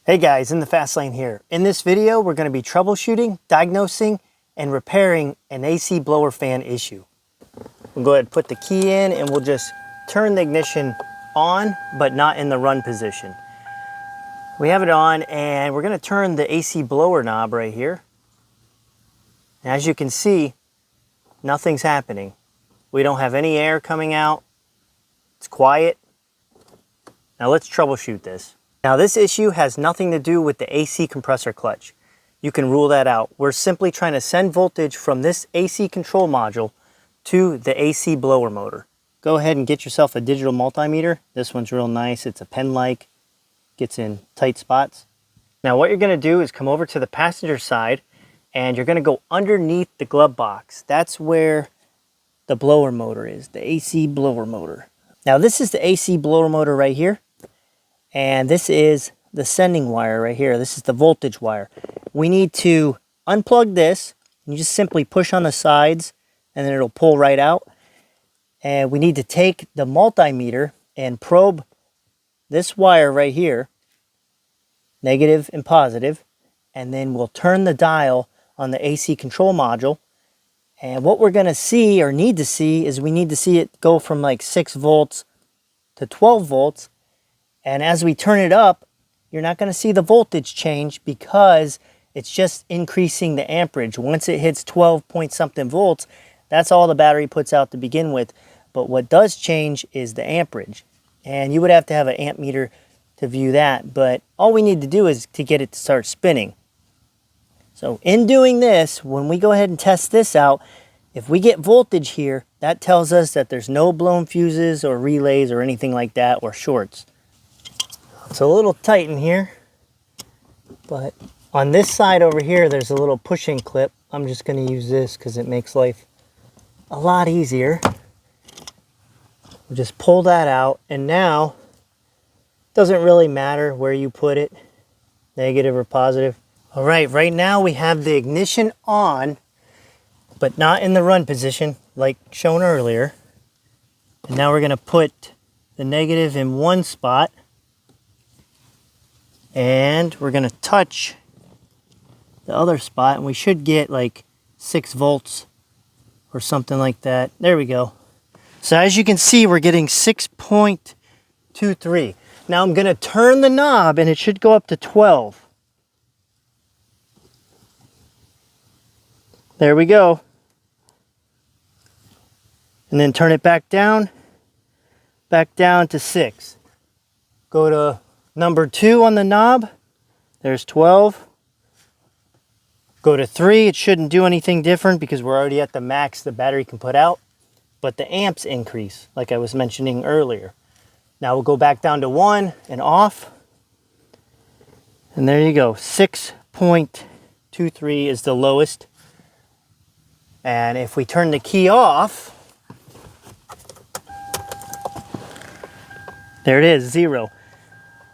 Hey guys, in the fast lane here. In this video, we're going to be troubleshooting, diagnosing, and repairing an AC blower fan issue. We'll go ahead and put the key in and we'll just turn the ignition on, but not in the run position. We have it on and we're going to turn the AC blower knob right here. And as you can see, nothing's happening. We don't have any air coming out. It's quiet. Now let's troubleshoot this. Now this issue has nothing to do with the AC compressor clutch. You can rule that out. We're simply trying to send voltage from this AC control module to the AC blower motor. Go ahead and get yourself a digital multimeter. This one's real nice. It's a pen-like, gets in tight spots. Now what you're going to do is come over to the passenger side and you're going to go underneath the glove box. That's where the blower motor is, the AC blower motor. Now this is the AC blower motor right here. And this is the sending wire right here. This is the voltage wire. We need to unplug this. You just simply push on the sides and then it'll pull right out. And we need to take the multimeter and probe this wire right here, negative and positive, and then we'll turn the dial on the AC control module. And what we're going to see or need to see is we need to see it go from like 6 volts to 12 volts. And as we turn it up, you're not going to see the voltage change because it's just increasing the amperage. Once it hits 12 point something volts, that's all the battery puts out to begin with. But what does change is the amperage. And you would have to have an amp meter to view that. But all we need to do is to get it to start spinning. So in doing this, when we go ahead and test this out, if we get voltage here, that tells us that there's no blown fuses or relays or anything like that or shorts. It's a little tight in here, but on this side over here, there's a little pushing clip. I'm just going to use this because it makes life a lot easier. We'll just pull that out, and now it doesn't really matter where you put it, negative or positive. All right, right now we have the ignition on, but not in the run position like shown earlier. And now we're going to put the negative in one spot. And we're going to touch the other spot, and we should get like 6 volts or something like that. There we go. So as you can see, we're getting 6.23. Now I'm going to turn the knob, and it should go up to 12. There we go. And then turn it back down to 6. Go to number 2 on the knob, there's 12. Go to 3, it shouldn't do anything different because we're already at the max the battery can put out, but the amps increase like I was mentioning earlier. Now we'll go back down to 1 and off, and there you go, 6.23 is the lowest. And if we turn the key off, there it is, 0.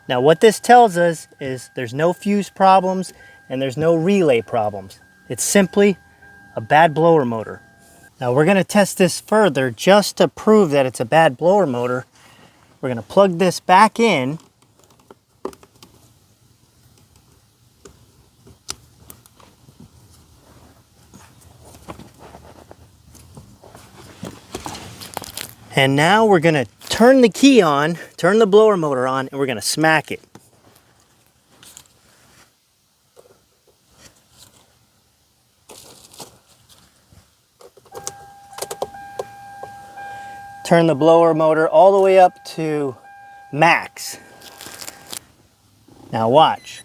Now what this tells us is there's no fuse problems and there's no relay problems. It's simply a bad blower motor. Now we're going to test this further just to prove that it's a bad blower motor. We're going to plug this back in. And now we're going to turn the key on, turn the blower motor on, and we're going to smack it. Turn the blower motor all the way up to max. Now watch.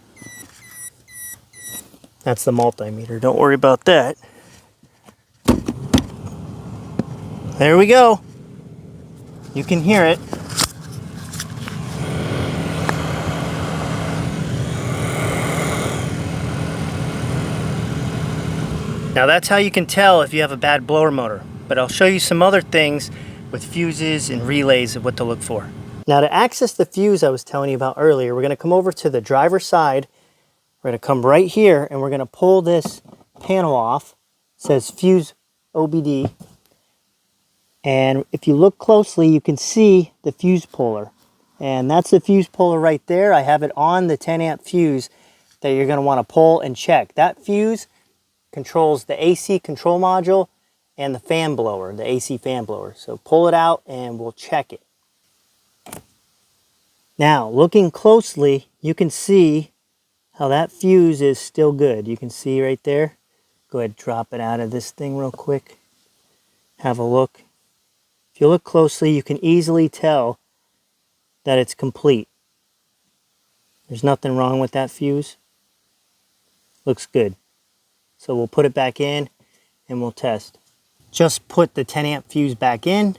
That's the multimeter. Don't worry about that. There we go. You can hear it. Now that's how you can tell if you have a bad blower motor, but I'll show you some other things with fuses and relays of what to look for. Now to access the fuse I was telling you about earlier, we're going to come over to the driver's side. We're going to come right here and we're going to pull this panel off. It says fuse OBD. And if you look closely, you can see the fuse puller. And that's the fuse puller right there. I have it on the 10 amp fuse that you're going to want to pull and check. That fuse controls the AC control module and the fan blower, the AC fan blower. So pull it out and we'll check it. Now, looking closely, you can see how that fuse is still good. You can see right there. Go ahead and drop it out of this thing real quick. Have a look. If you look closely, you can easily tell that it's complete. There's nothing wrong with that fuse. Looks good. So we'll put it back in and we'll test. Just put the 10 amp fuse back in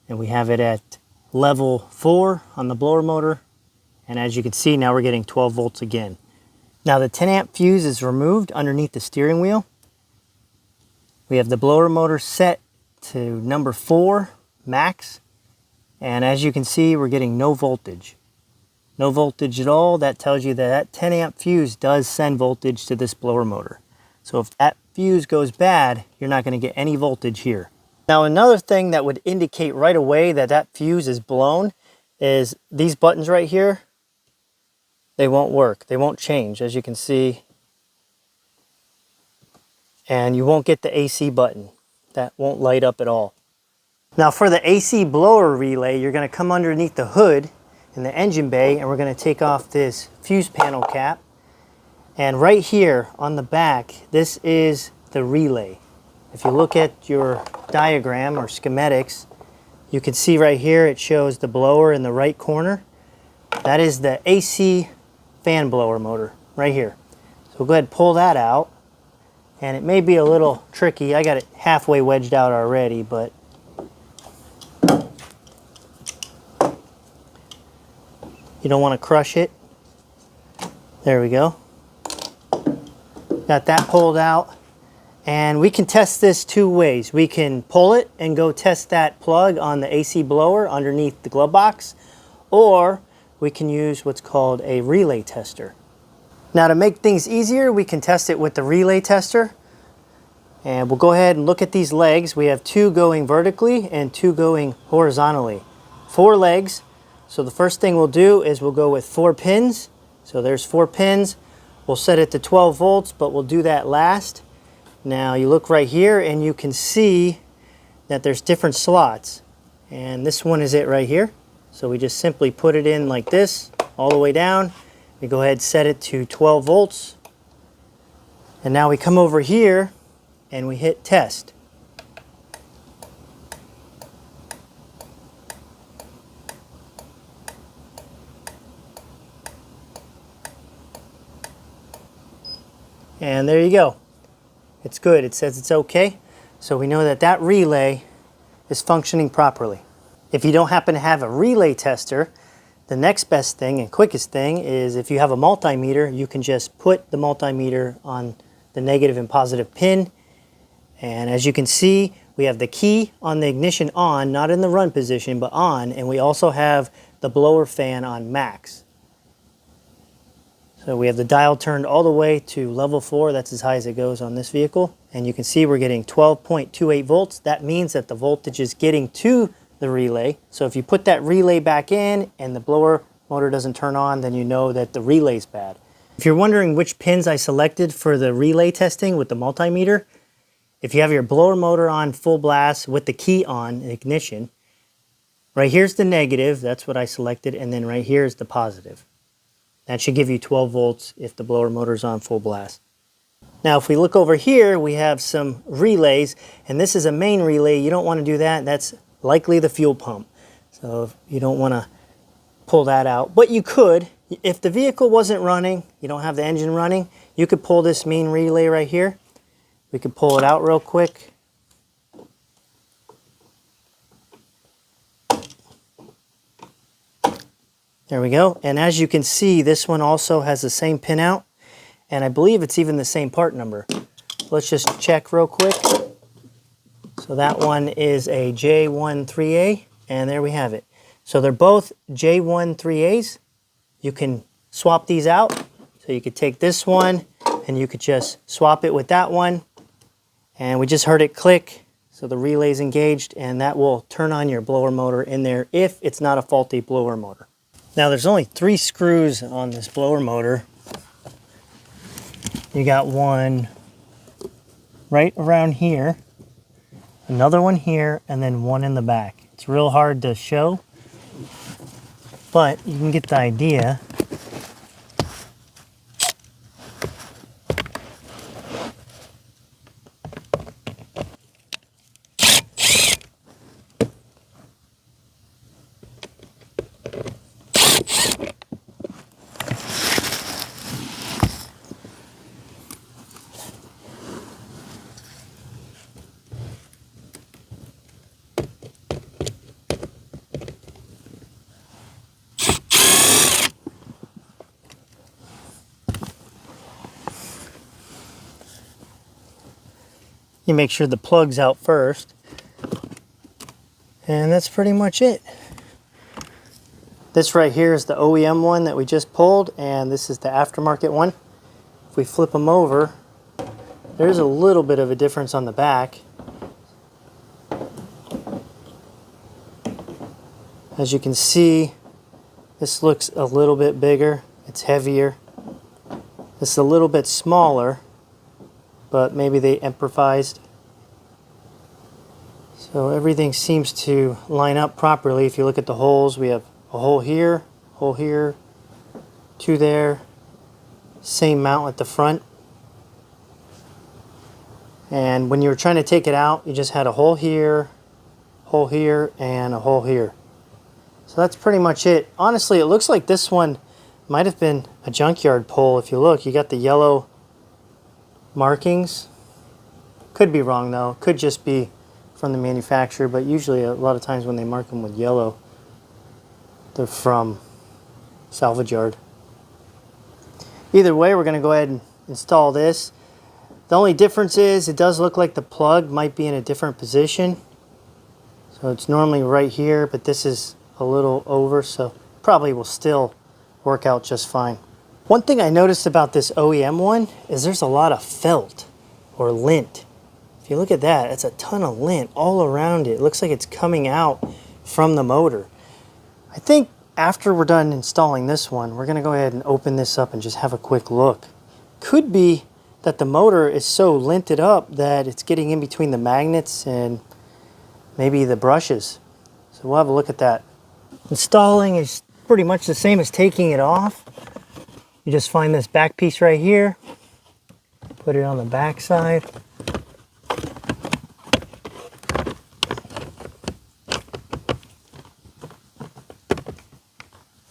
and we have it at level 4 on the blower motor. And as you can see, now we're getting 12 volts again. Now the 10 amp fuse is removed underneath the steering wheel. We have the blower motor set to number 4 max. And as you can see, we're getting no voltage. No voltage at all. That tells you that that 10 amp fuse does send voltage to this blower motor. So if that fuse goes bad, you're not going to get any voltage here. Now another thing that would indicate right away that that fuse is blown is these buttons right here. They won't work. They won't change, as you can see. And you won't get the AC button. That won't light up at all. Now for the AC blower relay, you're going to come underneath the hood in the engine bay and we're going to take off this fuse panel cap. And right here on the back, this is the relay. If you look at your diagram or schematics, you can see right here it shows the blower in the right corner. That is the AC fan blower motor right here. So we'll go ahead and pull that out. And it may be a little tricky. I got it halfway wedged out already, but you don't want to crush it. There we go. Got that pulled out. And we can test this 2 ways. We can pull it and go test that plug on the AC blower underneath the glove box, or we can use what's called a relay tester. Now to make things easier, we can test it with the relay tester. And we'll go ahead and look at these legs. We have 2 going vertically and 2 going horizontally. 4 legs. So the first thing we'll do is we'll go with 4 pins. So there's 4 pins. We'll set it to 12 volts, but we'll do that last. Now you look right here and you can see that there's different slots. And this one is it right here. So we just simply put it in like this, all the way down. We go ahead and set it to 12 volts. And now we come over here and we hit test. And there you go. It's good. It says it's okay. So we know that that relay is functioning properly. If you don't happen to have a relay tester, the next best thing and quickest thing is if you have a multimeter, you can just put the multimeter on the negative and positive pin. And as you can see, we have the key on the ignition on, not in the run position, but on. And we also have the blower fan on max. So we have the dial turned all the way to level 4. That's as high as it goes on this vehicle. And you can see we're getting 12.28 volts. That means that the voltage is getting to the relay. So if you put that relay back in and the blower motor doesn't turn on, then you know that the relay's bad. If you're wondering which pins I selected for the relay testing with the multimeter, if you have your blower motor on full blast with the key on ignition, right here's the negative, that's what I selected, and then right here is the positive. That should give you 12 volts if the blower motor is on full blast. Now if we look over here, we have some relays, and this is a main relay. You don't want to do that. That's likely the fuel pump. So you don't want to pull that out. But you could. If the vehicle wasn't running, you don't have the engine running, you could pull this main relay right here. We could pull it out real quick. There we go. And as you can see, this one also has the same pin out. And I believe it's even the same part number. Let's just check real quick. So that one is a J13A, and there we have it. So they're both J13As. You can swap these out. So you could take this one, and you could just swap it with that one. And we just heard it click. So the relay's engaged, and that will turn on your blower motor in there if it's not a faulty blower motor. Now there's only 3 screws on this blower motor. You got one right around here, another one here, and then one in the back. It's real hard to show, but you can get the idea. You make sure the plug's out first, and that's pretty much it. This right here is the OEM one that we just pulled, and this is the aftermarket one. If we flip them over, there's a little bit of a difference on the back. As you can see, this looks a little bit bigger, it's heavier. This is a little bit smaller, but maybe they improvised. So everything seems to line up properly. If you look at the holes, we have a hole here, 2 there, same mount at the front. And when you were trying to take it out, you just had a hole here, and a hole here. So that's pretty much it. Honestly, it looks like this one might have been a junkyard pull. If you look, you got the yellow markings. Could be wrong though, could just be from the manufacturer, but usually a lot of times when they mark them with yellow, they're from salvage yard. Either way, we're going to go ahead and install this. The only difference is it does look like the plug might be in a different position. So it's normally right here, but this is a little over, so probably will still work out just fine. One thing I noticed about this OEM one is there's a lot of felt or lint. If you look at that, it's a ton of lint all around it. It looks like it's coming out from the motor. I think after we're done installing this one, we're going to go ahead and open this up and just have a quick look. Could be that the motor is so linted up that it's getting in between the magnets and maybe the brushes. So we'll have a look at that. Installing is pretty much the same as taking it off. You just find this back piece right here, put it on the back side.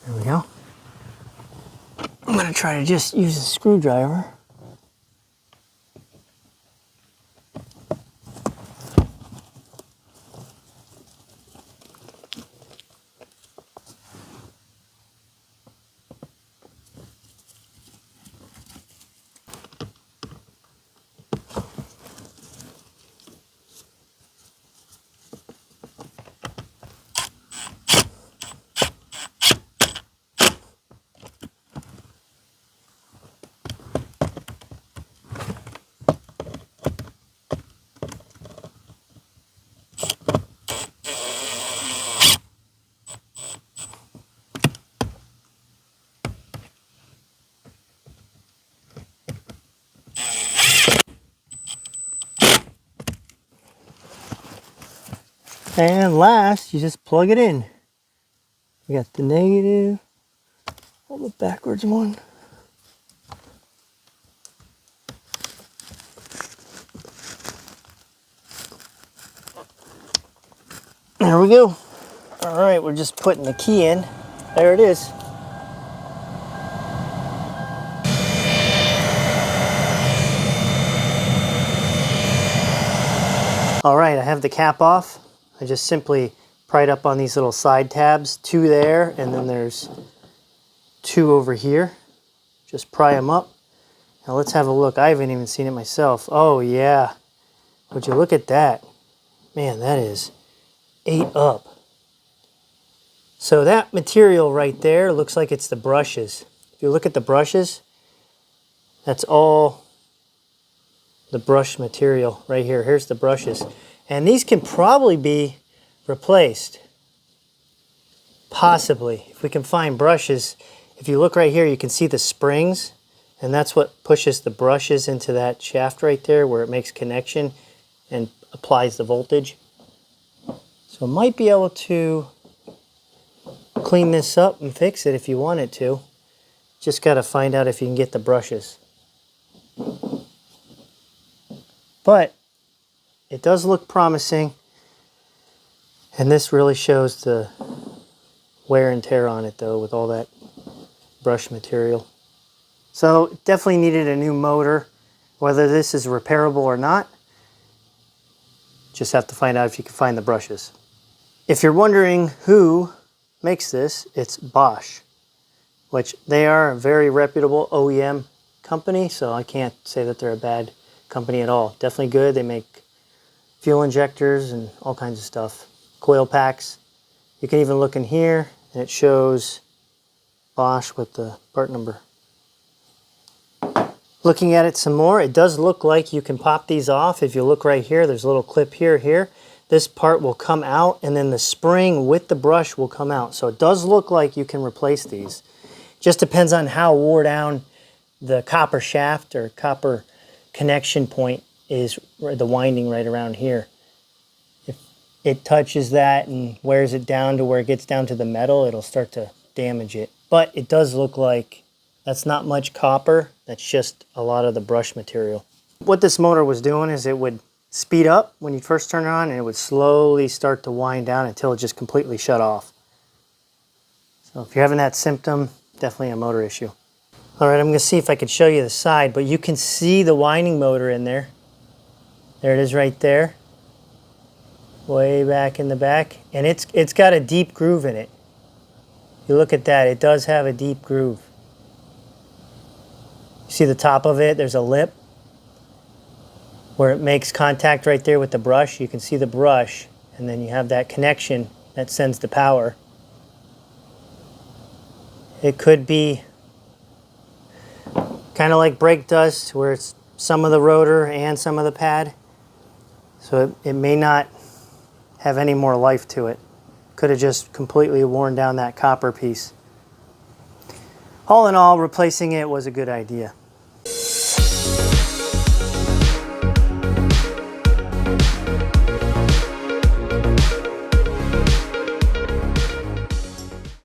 There we go. I'm going to try to just use a screwdriver. And last, you just plug it in. We got the negative, all the backwards one. There we go. All right, we're just putting the key in. There it is. All right, I have the cap off. I just simply pry it up on these little side tabs, 2 there, and then there's 2 over here. Just pry them up. Now let's have a look. I haven't even seen it myself. Oh yeah, would you look at that? Man, that is 8 up. So that material right there looks like it's the brushes. If you look at the brushes, that's all the brush material right here. Here's the brushes. And these can probably be replaced. Possibly. If we can find brushes. If you look right here, you can see the springs. And that's what pushes the brushes into that shaft right there where it makes connection and applies the voltage. So might be able to clean this up and fix it if you wanted to. Just got to find out if you can get the brushes. But it does look promising. And this really shows the wear and tear on it though with all that brush material. So definitely needed a new motor. Whether this is repairable or not, just have to find out if you can find the brushes. If you're wondering who makes this, it's Bosch, which they are a very reputable OEM company, so I can't say that they're a bad company at all. Definitely good. They make fuel injectors and all kinds of stuff. Coil packs. You can even look in here and it shows Bosch with the part number. Looking at it some more, it does look like you can pop these off. If you look right here, there's a little clip here. This part will come out and then the spring with the brush will come out. So it does look like you can replace these. Just depends on how wore down the copper shaft or copper connection point is, the winding right around here. If it touches that and wears it down to where it gets down to the metal, it'll start to damage it. But it does look like that's not much copper. That's just a lot of the brush material. What this motor was doing is it would speed up when you first turn it on and it would slowly start to wind down until it just completely shut off. So if you're having that symptom, definitely a motor issue. All right, I'm going to see if I could show you the side, but you can see the winding motor in there. There it is right there. Way back in the back. And it's got a deep groove in it. You look at that, it does have a deep groove. See the top of it, there's a lip where it makes contact right there with the brush. You can see the brush, and then you have that connection that sends the power. It could be kind of like brake dust, where it's some of the rotor and some of the pad. So it may not have any more life to it. Could have just completely worn down that copper piece. All in all, replacing it was a good idea.